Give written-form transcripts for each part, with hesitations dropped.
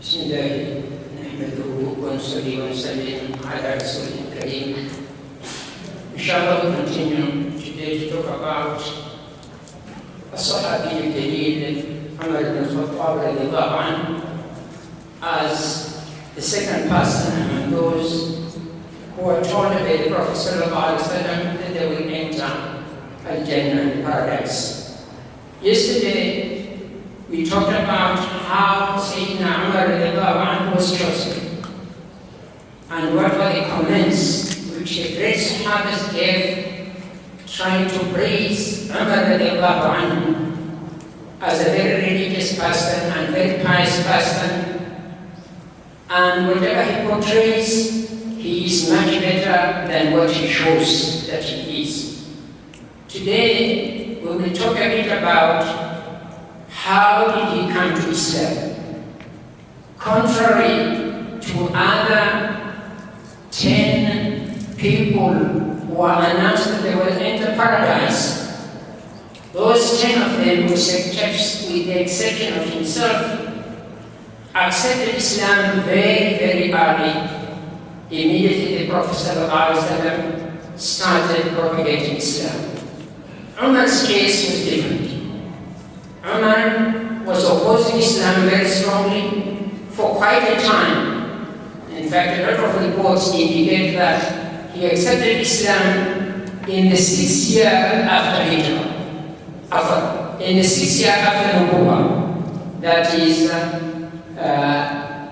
بسم الله نحمده ونصلي ونسلم على رسوله الكريم. Inshallah, we continue today to talk about الصحابي الجليل عمر بن الخطاب رضي الله عنه as the second person among those who are told by the Prophet sallallahu alaihi wasallam that they will enter al-Jannah, the paradise. Yesterday, we talked about how Sayyidina Umar radiallahu anhu was chosen and what were the comments which the great Sahabas gave trying to praise Umar radiallahu anhu as a very religious person and very pious person, and whatever he portrays, he is much better than what he shows that he is. Today, we will talk a bit about how did he come to Islam? Contrary to other 10 people who are announced that they will enter paradise, those 10 of them, with the exception of himself, accepted Islam very, very early. Immediately the Prophet ﷺ started propagating Islam. Umar's case was different. Umar was opposing Islam very strongly for quite a time. In fact, a lot of reports indicate that he accepted Islam in the 6th year after Hijrah. In the 6th year after Nubuwwah. That is,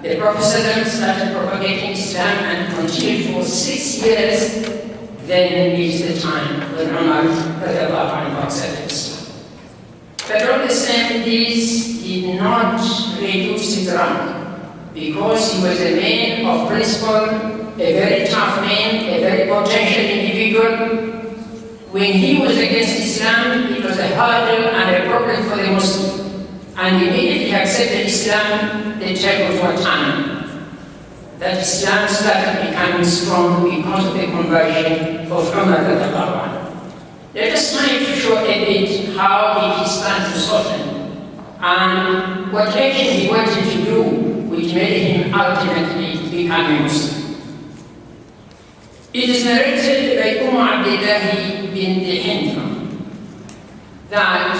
the Prophet started propagating Islam and continued for 6 years. Then is the time when Umar accepted Islam. But all the same, this did not reduce his rank, because he was a man of principle, a very tough man, a very potential individual. When he was against Islam, it was a hurdle and a problem for the Muslim. And immediately accepted Islam, the tables were turned. That Islam started becoming strong because of the conversion of Umar. Let us try to show a bit how did he start to soften and what action he wanted to do which made him ultimately become a Muslim. It is narrated by Umar bin Hindra that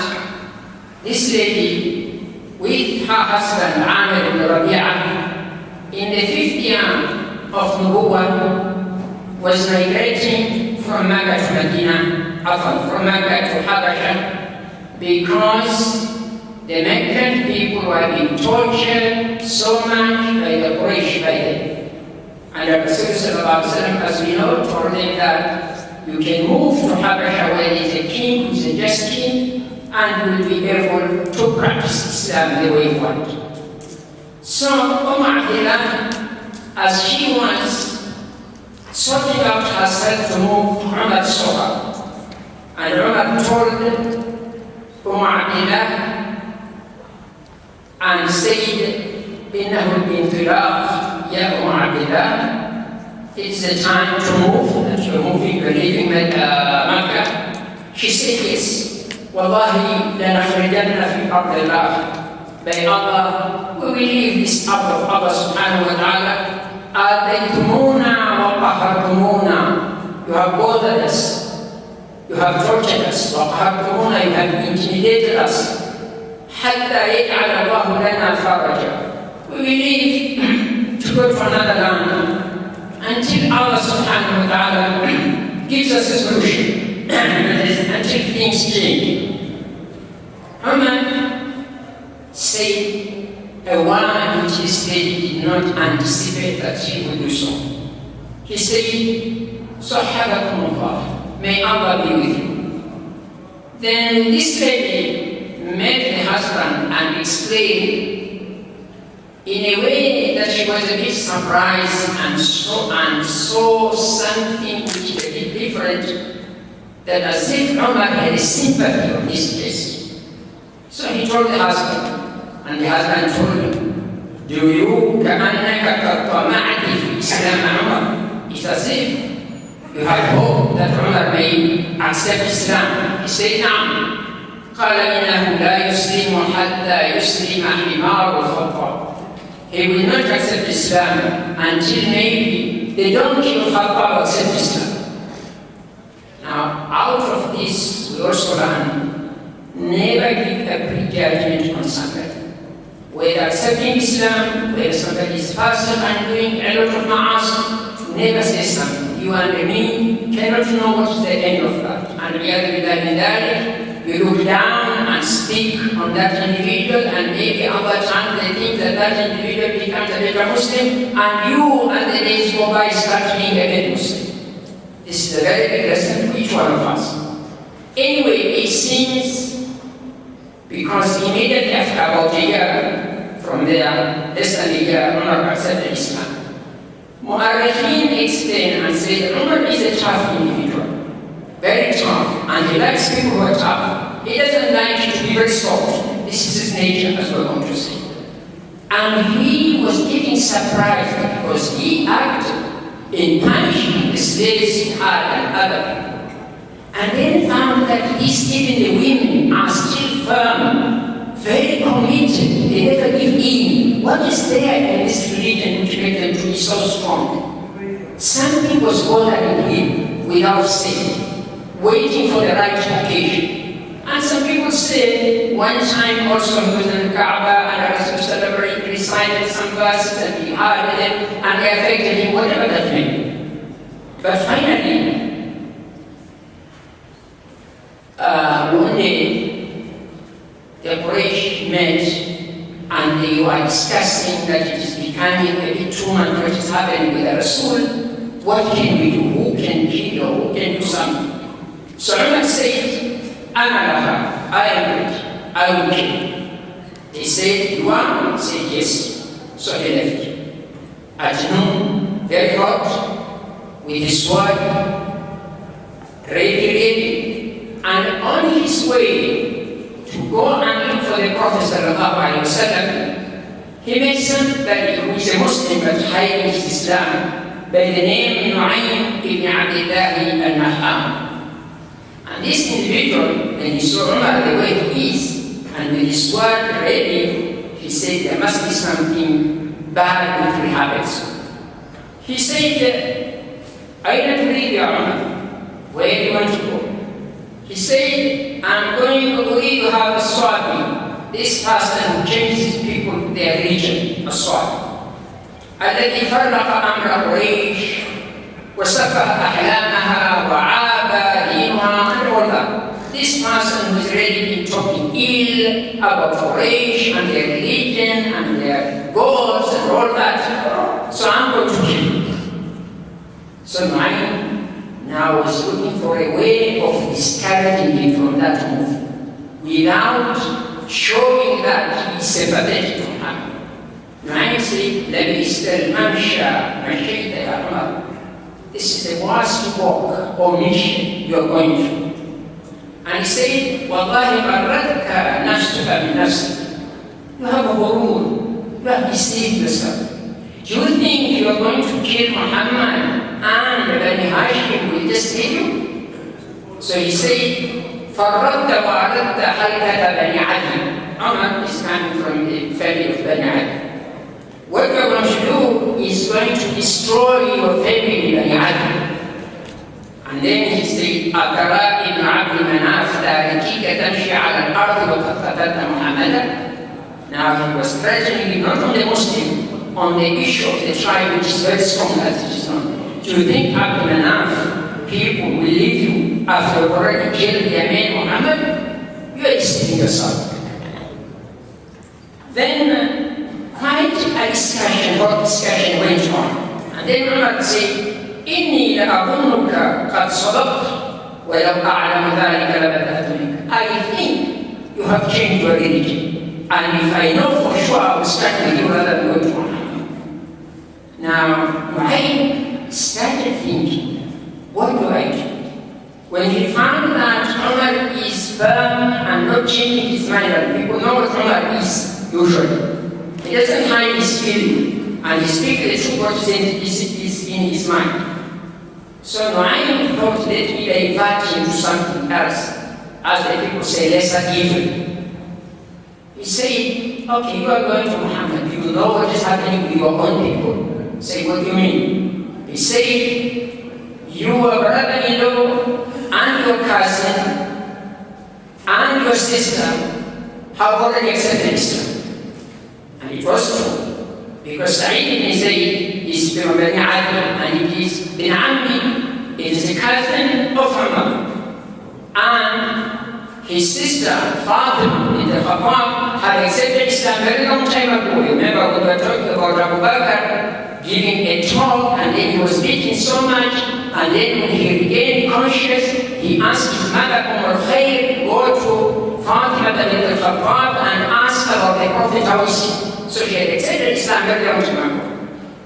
this lady with her husband Amir ibn Rabi'ah in the 5th year of Nubuwwah was migrating from Mecca to Medina, from Mecca to Habasha, because the Meccan people were being tortured so much by the Quraysh by then. And the Rasul, as we know, told them that you can move to Habasha where there is a king who is a just king and will be able to practice Islam the way you want. So as she was sorting out herself to move, Umar saw her. And Umar told and said, إِنَّهُ الْإِنْطِلَاقِ يَا عَبْدِ. It is the time to move, that you're moving, you're leaving Mecca. She said, yes. وَاللَّهِ لَنَخْرِجَنَّ فِي أَرْضِ اللَّهِ. By Allah, we will leave this earth of Allah subhanahu wa ta'ala. آذَيْتُمُونَا وَقَهَرْتُمُونَا. You have bothered us. You have tortured us. وَقَهَرْتُمُونَا. You have intimidated us. حَتَّى يَجْعَلَ اللَّهُ لَنَا فَرَجًا. We will leave to go to another land until Allah subhanahu wa ta'ala gives us a solution. Until things change. Umar said a word which his lady did not anticipate that she would do so. He said, صَحَّبَكُمُ اللَّهُ. May Allah be with you. Then this lady met the husband and explained in a way that she was a bit surprised and saw something which is a bit different, that as if Umar had a sympathy of this case. So he told the husband, and the husband told him, do you كَأَنَّكَ قَدْ طَمَعْتِ فِي إِسْلَامَ عُمَرَ? It's as if you have hope that Umar may accept Islam. He said, نعم. قال إنه لا يسلم حتى يسلم حمار الخطاب. He they will not accept Islam until maybe the donkey of Khattab accepts Islam. Now, out of this, we also learn, never give a prejudgment on somebody. Whether accepting Islam, whether somebody is fasting and doing a lot of ma'asi, never say something. You and me cannot know what is the end of that. And you look down and speak on that individual, and maybe over time they think that that individual becomes a better Muslim, and you, as the days go by, start being a bad Muslim. This is a very big lesson for each one of us. Anyway, it seems, because immediately after about a year from there, less than a year, Umar accepted Islam. Mu'arrikhin explain and say Umar is a tough individual, very tough, and he likes people who are tough. He doesn't like you to be very soft. This is his nature, as we're going to see. And he was getting surprised because he acted in punishing the slaves he had and other people. And then found that even the women are still firm, very committed, they never give in. What is there in this religion which makes them to be so strong? Something was bothering him without saying, waiting for the right occasion. And some people say, one time also he was in Kaaba and Rasul recited some verses and he heard them and they affected him, whatever that may be. But finally, one day, the Quraysh met and they were discussing that it is becoming a bit too much what is happening with the Rasul. What can we do? Who can kill or who can do something? So Umar said, I am ready. I will kill. They said, you are? He said, yes. So he left. At noon, very hot, with his sword, ready, and on his way to go and look for the Prophet ﷺ, he met somebody who is a Muslim but hiding his Islam by the name Nu'aym ibn Abdullah al-Naham. And this individual, when he saw Umar the way he is, and with his sword ready, he said there must be something bad which will happen soon. He said, I don't believe you, Umar. Where do you want to go? He said, I'm going to have a Swabi, this person who changes people their religion, a Swabi. الذي فرق أمر قريش وسفه أحلامها وعاب دينها and all that. This person who is really talking ill about Quraysh and their religion and their goals and all that. So I'm going to kill him. So Nu'aym now was looking for a way of discouraging him from that move without showing that he is sympathetic to him. Nu'aym said, لَبِئْسَ الْمَمْشَى مَشَيْتَ يَا عُمَرَ. This is the worst walk or mission you are going to. And he said, وَاللَّهِ غَرَّتْكَ نَفْسُكَ بِنَفْسِكَ. You have a horror. You have deceived yourself. Do you think you are going to kill Muhammad and Bani Hashim will just kill you? So he said, فَرَّدَّ وَعَرَدَّ حَلْكَةَ بَنِي عَدْلٍ. Umar is coming from the family of Bani Adl. What you are going to do is going to destroy your family, Bani Adl. And then he said, أَتَرَى إِبْنَ عَبْدِ مَنَافِ تَارِكِيكَ تَمْشِي عَلَى الْأَرْضِ وَقَدْ قَتَلْتَ مُحَمَّدًا. Now he was threatening not on the Muslim, on the issue of the tribe which is very strong as it is known. Do you think Abd Manaf people will leave you after you've already killed their man Muhammad? You are deceiving yourself. Then quite a discussion, hot discussion went on. And then Umar said, إني لأظنك قد صدقت ولو أعلم ذلك لبدأت منك. I think you have changed your religion, and if I know for sure I will start with you rather than go to Muhammad. Now Nu'aym started thinking, what do I do? When he found that Umar is firm and not changing his mind, and people know what Umar is usually. He doesn't hide his feeling, and he speaks the truth what is in his mind. So Nu'aym thought, let me divert him to something else, as the people say, lesser evil. He said, okay, you are going to Muhammad, you know what is happening happening with your own people. Say, what do you mean? He said, your brother-in-law and your cousin and your sister have already accepted Islam. And it was true. Because Sa'id ibn Zayd is from Bani Adi and it is bin Ammi, it is a cousin of Umar. And his sister, Fatima in the Khattab, had accepted Islam very long time ago. Remember, we were talking about Abu Bakr giving a talk, and then he was beaten so much, and then when he regained conscious, he asked his mother, Khair, go to Fatima in the Khattab and ask about the Prophet how is he. So he had accepted Islam very long time ago.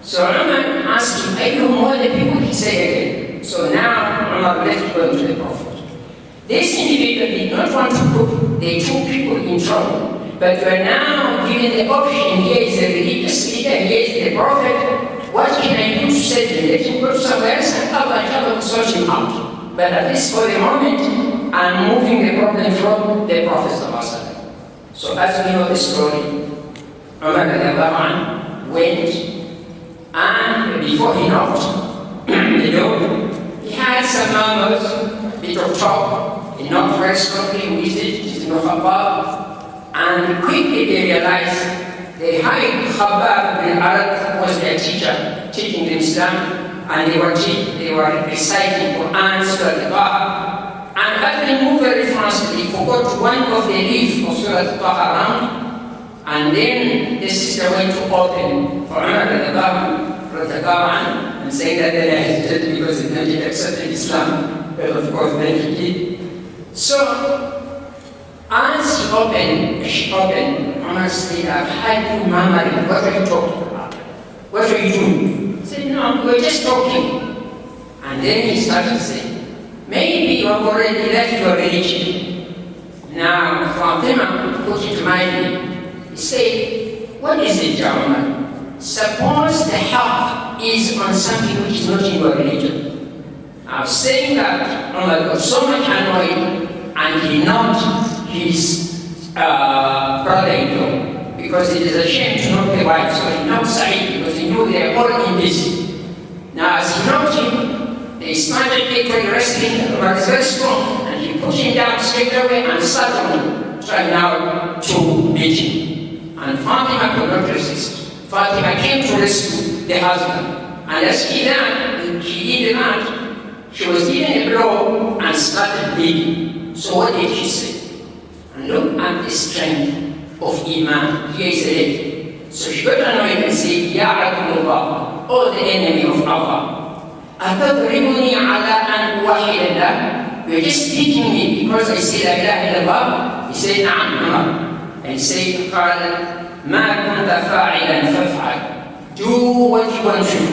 So Umar asked him, are you more the people? He said again. So now Umar left going to the Prophet. This individual did not want to put the two people in trouble, but you are now given the option. Here is the religious leader, here is the prophet. What can I do to save him? Let him go somewhere else and Allah will sort him out. But at least for the moment, I'm moving the problem from the Prophet. So as we know the story, Umar went, and before he knocked the door, he had some murmurs, bit of talk. He knocked very strongly with it, Khattab, and quickly they realized the high Khattab bin Arad was their teacher, teaching them Islam, and they were reciting Qur'an, Surah Al-Taha, and as they moved very fast, they forgot one of the leaves of Surah Al-Taha around, and then the sister went to open for Umar and saying that they hesitated because they didn't accept Islam, but of course then he did. So, as she opened, Umar said, I've had you murmuring, what are you talking about? What are you doing? He said, no, we're just talking. And then he started saying, maybe you have already left your religion. Now, Fatima put it to mind. He said, what is it, Umar? Suppose the help is on something which is not in your religion. Now, saying that, Umar got so much annoyed, and he knocked his brother-in-law, because it is a shame to knock the wife, so he knocked Sa'id, because he knew they are all in this. Now, as he knocked him, they started equally wrestling. Umar was very strong, and he put him down straight away and sat on him, trying now to beat him. And Fatima could not resist. Fatima came to rescue the husband, and as he did that, she was given a blow and started bleeding. So what did she say? And look at the strength of Iman. Here is a lady. So she got annoyed and said, Ya Abdullah, O the enemy of Allah, أتضربني على أن أوحد الله? You're just beating me because I say La ilaha illallah? He said, نعم Umar. And he said, قال ما كنت فاعلا فافعل. Do what you want to do.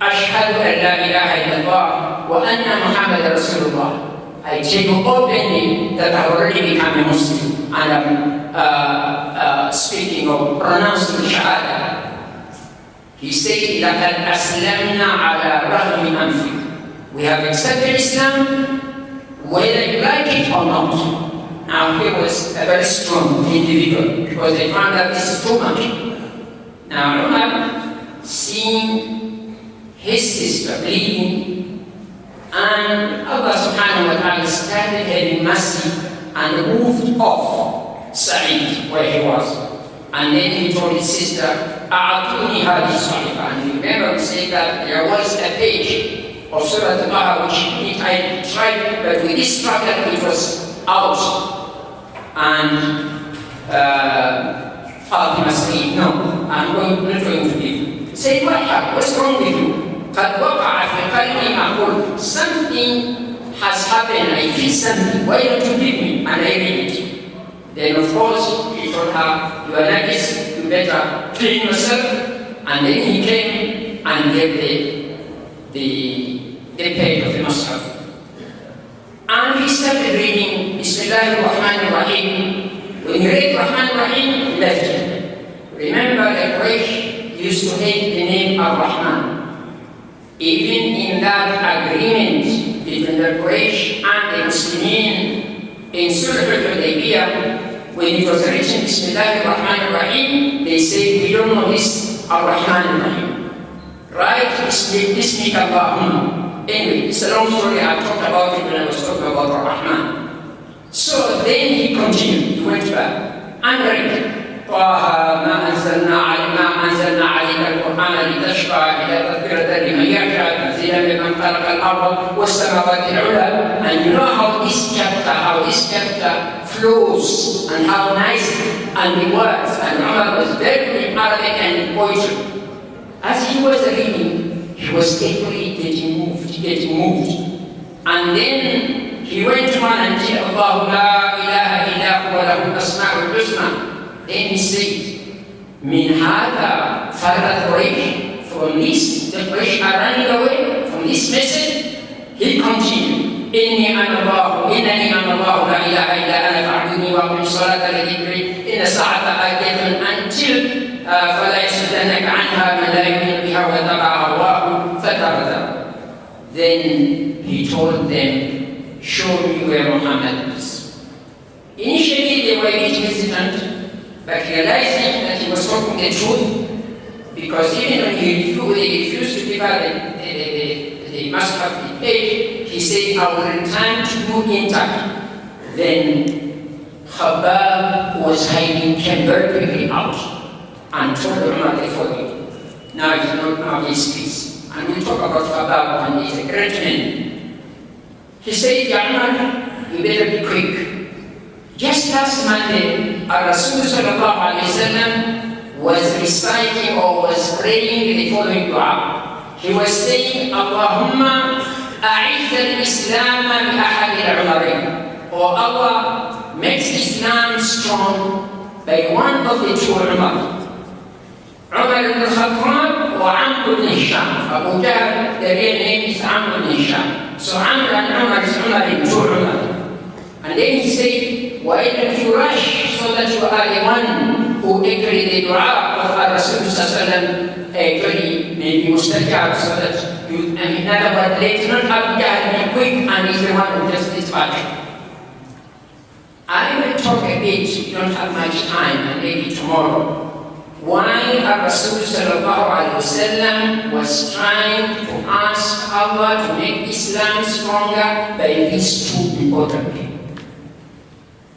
أشهد أن لا إله إلا الله وأن محمد رسول الله. I tell you openly that I already become a Muslim, and I'm speaking of pronouncing Shahada. He said, لَقَدْ أَسْلَمْنَا عَلَى رَغْمِ أَنْفِكَ. We have accepted Islam, whether you like it or not. Now he was a very strong individual, because they found that this is too much. Now Umar, seeing his sister bleeding, and Allah subhanahu wa ta'ala started having mercy and moved off Sa'id where he was. And then he told his sister, أَعَطُونِي هَذِهِ الصَّحِفَةَ. And remember we said that there was a page of Surah Al-Taha which I tried, but with this struggle it was out. And Fatima said, no, I'm not going to give you. He said, what happened? What's wrong with you? قد وقع في قلبي أقول, something has happened, I feel something, why don't you give me? And I read it. Then of course he told her, you are like this, you better clean yourself. And then he came and gave the page of the Mus'haf. And he started reading Bismillahir Rahmanir Rahim. When he read Rahman Rahim, he left it. Remember that Quraysh used to hate the name Ar-Rahman. Even in that agreement between the Quraysh and the Muslimin in Surah Al-Hudaybiyah, when it was written Bismillahir Rahmanir Rahim, they said, we don't know this Ar-Rahman Ar-Rahim. Right? Bismika Allahumma. Anyway, it's a long story. I talked about it when I was talking about Ar-Rahman. So then he continued. He went back. I'm ready. طه ما أنزلنا عليك القرآن لتشقى إلى تذكرة لمن يخشى تنزيلا ممن خلق الأرض والسماوات العلى. And you know how this chapter flows and how nice and the words. And Umar was very good in Arabic and in poetry. As he was reading, he was getting moved. And then he went on until Allahu la ilaha illa huwa lahu al-asma'ul husna. Then he said, Min hada farad Quraysh. From this, the Quraysh are running away from this message. He continued, Innani ana Allah la ilaha illa ana fa'budni wa aqim salata li dhikri inna sa'ata atiyatun until fala yasuddannaka anha man la yu'minu biha wa taba'a hawahu fatarda. Then he told them, show me where Muhammad is. Initially they were a bit hesitant, but realizing that he was talking the truth, because even when he refused to give out the must-have the page, he said, I will return to you intact. Then Khattab, who was hiding, came very quickly out and told Umar the following. Now it is not now his peace. And we'll talk about Khattab, and he's a great man. He said, Ya Umar, you better be quick. Just last Monday, our Rasul sallallahu alayhi wa sallam was reciting or was praying the following dua. He was saying, Allahumma a'izz al-Islam bi ahad al-Umarayn. Oh Allah, makes Islam strong by one of the two Umar. Umar ibn Khattab or Amr ibn Hisham. Abu Jahl, the real name is Amr ibn Hisham. So Amr and Umar is Umar ibn Umar. And then he said, why don't you rush so that you are the one who agree the dua of our Rasul sallallahu actually maybe mustajab, so that you, in other words, let not Abu Jahl be quick and is the one who does this part. I will talk a bit, we don't have much time, and maybe tomorrow, why our Rasul sallallahu alaihi wasallam was trying to ask Allah to make Islam stronger by these two important people.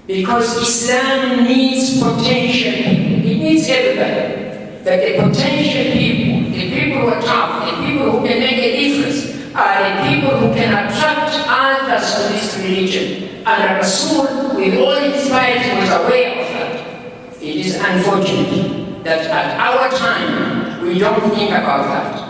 Because Islam needs potential people. It needs everybody. But the potential people, the people who are tough, the people who can make a difference, are the people who can attract others to this religion. And Rasul, with all his piety, was aware of that. It is unfortunate that at our time, we don't think about that.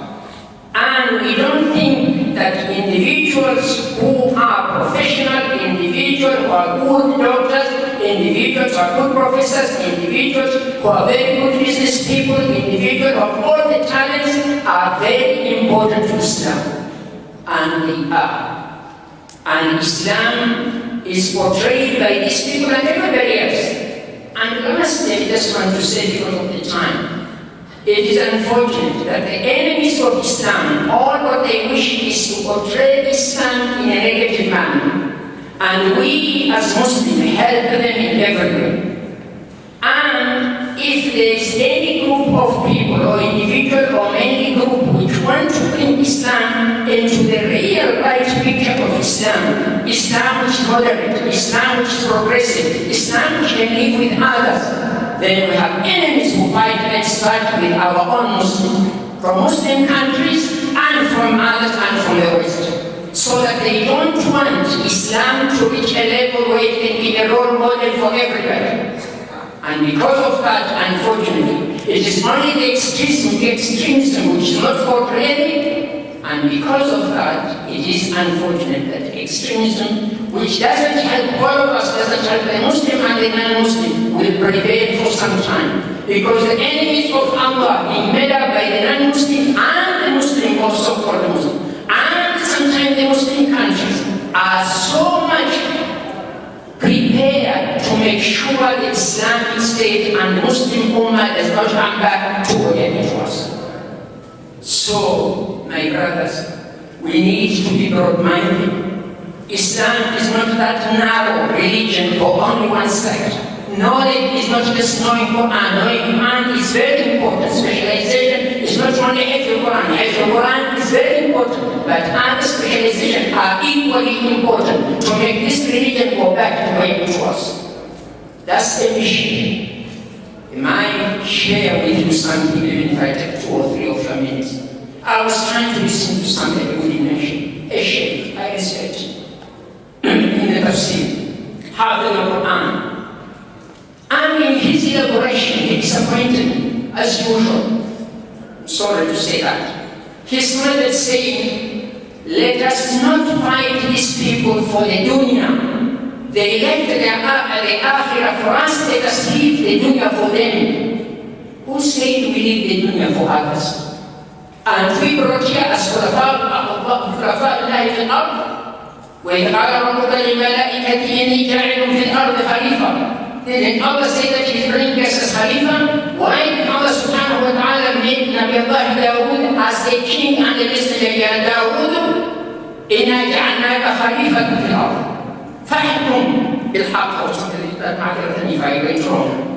And we don't think that individuals who are professional, individuals who are good doctors, individuals who are good professors, individuals who are very good business people, individuals who have all the talents are very important to Islam. And they are. And Islam is portrayed by these people and everybody else. And honestly, I just want to say because of the time, it is unfortunate that the enemies of Islam, all what they wish is to portray Islam in a negative manner. And we as Muslims help them in every way. And if there is any group of people or individual or any group which want to bring Islam into the real right picture of Islam, Islam which is moderate, Islam which is progressive, Islam which can live with others, then we have enemies who fight and start with our own Muslims, from Muslim countries and from others and from the West. So that they don't want Islam to reach a level where it can be a role model for everybody. And because of that, unfortunately, it is only the extremism which is not portrayed. And because of that, it is unfortunate that extremism, which doesn't help all of us, doesn't help the Muslim and the non-Muslim, will prevail for some time. Because the enemies of Allah, being made up by the non-Muslim and the Muslim, also called the Muslim, and sometimes the Muslim countries, are so much prepared to make sure the Islamic State and the Muslim Ummah does not come back to where it was. So, my brothers, we need to be broad-minded. Islam is not that narrow religion for only one sect. Knowledge is not just knowing Qur'an. Knowing Qur'an is very important. Specialization Quran. Yes, the Quran is very important, but other specializations are equally important to make this religion go back to where it was. That's the mission. I might share with you something, even if I take 2 or 3 of your minutes. I was trying to listen to somebody who didn't mention a sheikh I respect in the tafsir, Hafiz al-Qur'an. And in his elaboration, he disappointed me, as usual. Sorry to say that. He started saying, let us not fight these people for the dunya. They left the akhirah for us, let us leave the dunya for them. Who said we leave the dunya for others? And we brought here as خلفاء الله في الأرض. وإذ قال ربك للملائكة إني جاعل في الأرض خليفة. Then Allah said that He is bringing us as Khalifa. Why Allah subhanahu wa ta'ala made Nabi Allah Dawood as a king and a messenger? Ya Dawood, إنا جعلناك خليفة في الأرض. فاحكم بالحق or something like that. If I went wrong.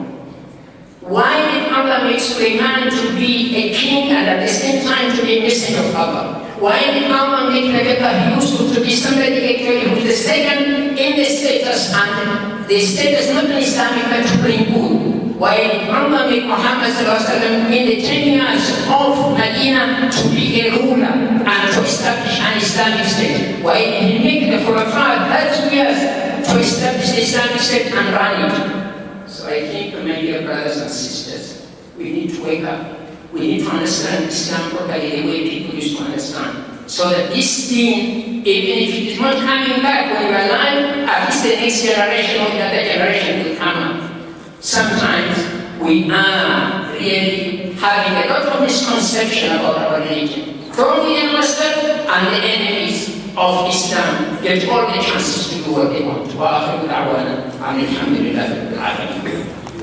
Why did Allah make Sulaiman to be a king and at the same time to be a messenger of Allah? Why did Allah make Nabi Yusuf to be somebody actually who is the second in the status and the status not in Islamic but to bring good? Why did Allah make Muhammad in the 10 years of Medina to be a ruler and to establish an Islamic state? Why did He make the Khulafa 30 years to establish the Islamic state and run it? So I think, my dear brothers and sisters, we need to wake up. We need to understand Islam properly the way people used to understand. So that this thing, even if it is not coming back when you are alive, at least the next generation or the other generation will come up. Sometimes we are really having a lot of misconception about our religion. From the ourselves and the enemies of Islam get all the chances to do what they want. وآخر دعوانا الحمد لله رب العالمين.